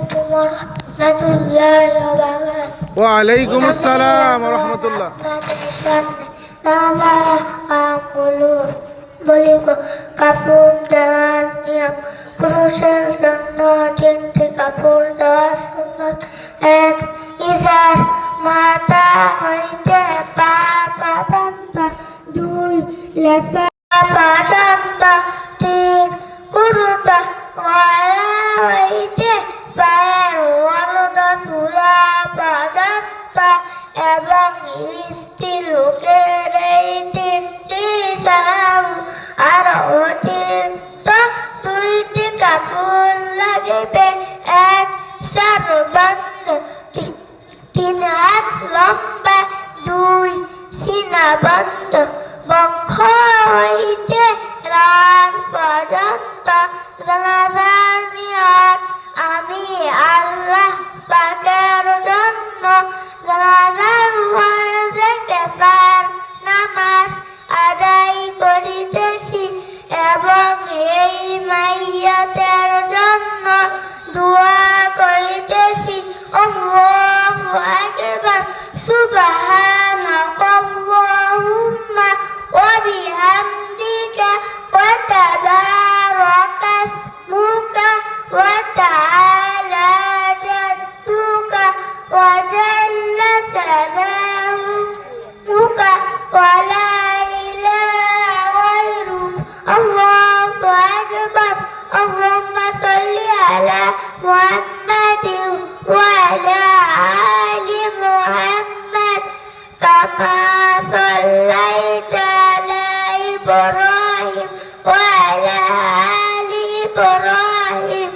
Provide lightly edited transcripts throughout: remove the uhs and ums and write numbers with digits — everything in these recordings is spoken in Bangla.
عليكم ورحمة الله وبركاته. وعليكم السلام ورحمة الله. বলিব কাপড় দেওয়ার নিয়ম। পুরুষের জন্য 3টি কাপড় দেওয়া সুন্নাত। 1. ইজার, মাথা হইতে পা পর্যন্ত। 2. লেফা পর্যন্ত। 3. কুরতা, গলা হইতে পায়ের চূড়া পর্যন্ত। এবং স্ত্রী লোকের এই 3টি ছাড়াও আরো অতিরিক্ত 2টি কাপড় লাগিবে। 1. সারবন্ধ, 3 হাত লম্বা। 2. সীনাবন্ধ, বক্ষ হইতে রান পর্যন্ত। জানাজার নিয়ত, আমি আল্লাহ পাকের জন্য জানাজার ঘরে যেতে নামাজ আদায় করিতেছি এবং এই মাইয়াতের জন্য দোয়া করিতেছি। আল্লাহু আকবার, সুবহানাকাল্লাহুম্মা ওয়া বিহামদিকা ওয়া তাবারাকা ইসমুকা ওয়া তাআলা জাদ্দুকা ওয়া জাল্লা সানাউকা ওয়া লা ইলাহা গায়রুক। আল্লাহু আকবার। আল্লাহুম্মা সাল্লি আলা মুহাম্মাদিন ওয়া আলা আলি মুহাম্মাদ কামা সাল্লাইতা আলা ইব্রাহিম ওয়া আলা আলি ইব্রাহিম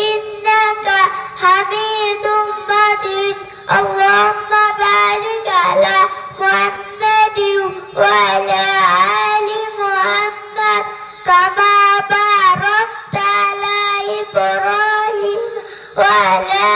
ইন্নাকা হামিদুম মাজিদ। আল্লাহুম্মা বারিক আলা মুহাম্মাদিন ওয়া আলা আলি মুহাম্মাদ কামা বারাকতা আলা ইব্রাহিম ওয়া আলা